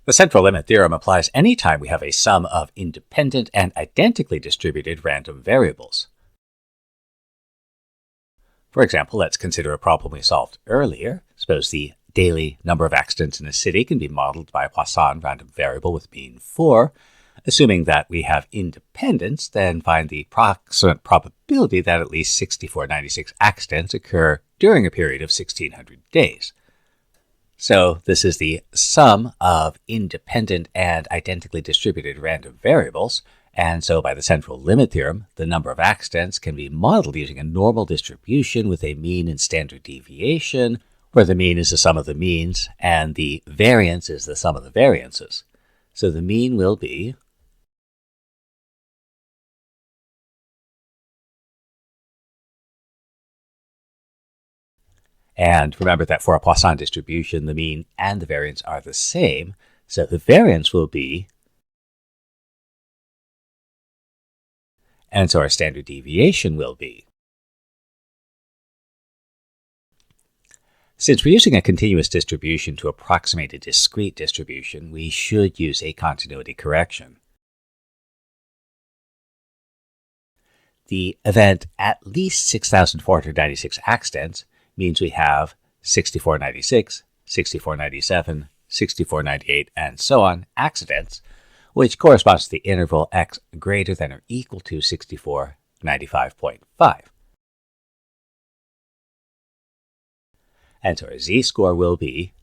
The central limit theorem applies anytime we have a sum of independent and identically distributed random variables. For example, let's consider a problem we solved earlier. Suppose the daily number of accidents in a city can be modeled by a Poisson random variable with mean 4. Assuming that we have independence, then find the approximate probability that at least 6496 accidents occur during a period of 1600 days. So this is the sum of independent and identically distributed random variables, and so by the central limit theorem, the number of accidents can be modeled using a normal distribution with a mean and standard deviation, where the mean is the sum of the means and the variance is the sum of the variances. So the mean will be and remember that for a Poisson distribution, the mean and the variance are the same. So the variance will be, and so our standard deviation will be. Since we're using a continuous distribution to approximate a discrete distribution, we should use a continuity correction. The event at least 6,496 accidents means we have 6496, 6497, 6498, and so on accidents, which corresponds to the interval x greater than or equal to 6495.5. And so our z-score will be,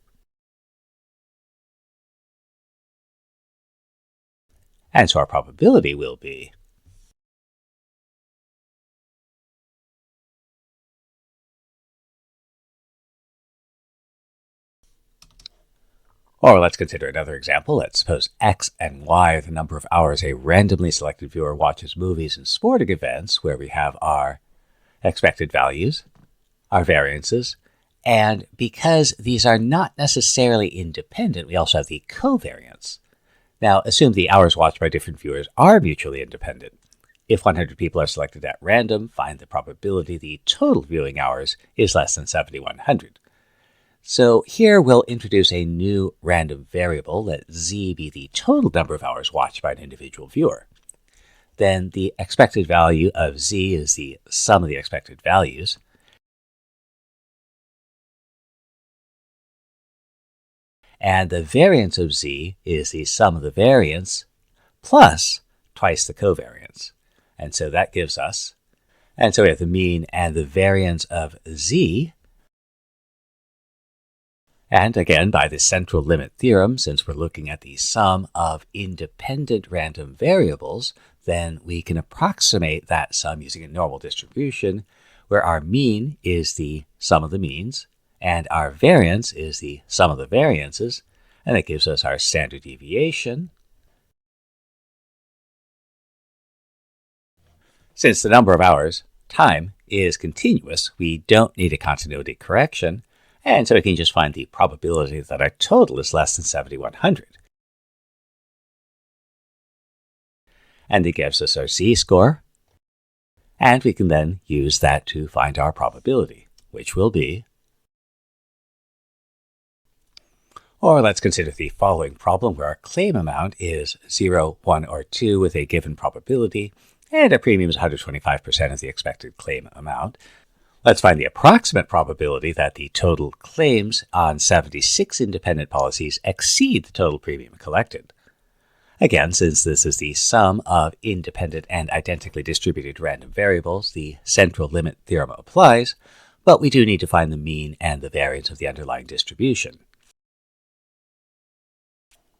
and so our probability will be, or let's consider another example. Let's suppose x and y are the number of hours a randomly selected viewer watches movies and sporting events, where we have our expected values, our variances, and because these are not necessarily independent, we also have the covariance. Now, assume the hours watched by different viewers are mutually independent. If 100 people are selected at random, find the probability the total viewing hours is less than 7,100. So here we'll introduce a new random variable, let z be the total number of hours watched by an individual viewer. Then the expected value of z is the sum of the expected values. And the variance of z is the sum of the variance plus twice the covariance. And so that gives us, and so we have the mean and the variance of z. And again, by the central limit theorem, since we're looking at the sum of independent random variables, then we can approximate that sum using a normal distribution, where our mean is the sum of the means, and our variance is the sum of the variances, and that gives us our standard deviation. Since the number of hours, time, is continuous, we don't need a continuity correction, and so we can just find the probability that our total is less than 7,100. And it gives us our z-score, and we can then use that to find our probability, which will be, or let's consider the following problem where our claim amount is 0, 1, or 2 with a given probability, and our premium is 125% of the expected claim amount. Let's find the approximate probability that the total claims on 76 independent policies exceed the total premium collected. Again, since this is the sum of independent and identically distributed random variables, the central limit theorem applies, but we do need to find the mean and the variance of the underlying distribution.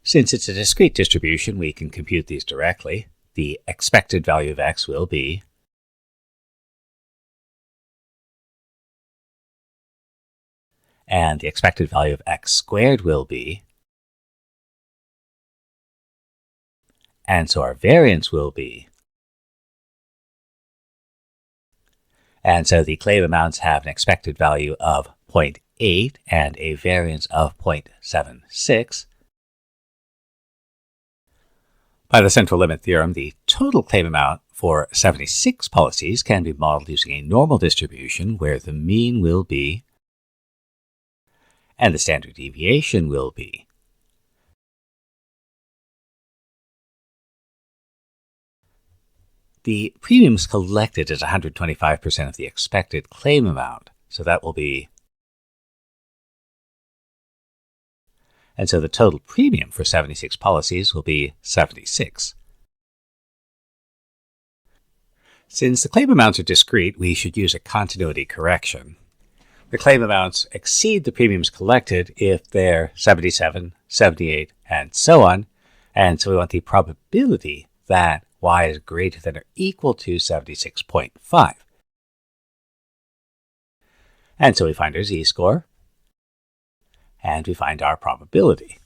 Since it's a discrete distribution, we can compute these directly. The expected value of x will be, and the expected value of x squared will be, and so our variance will be, and so the claim amounts have an expected value of 0.8 and a variance of 0.76. By the central limit theorem, the total claim amount for 76 policies can be modeled using a normal distribution where the mean will be, and the standard deviation will be. the premiums collected is 125% of the expected claim amount. So that will be, and so the total premium for 76 policies will be 76. Since the claim amounts are discrete, we should use a continuity correction. The claim amounts exceed the premiums collected if they're 77, 78, and so on. And so we want the probability that y is greater than or equal to 76.5. And so we find our z-score, and we find our probability.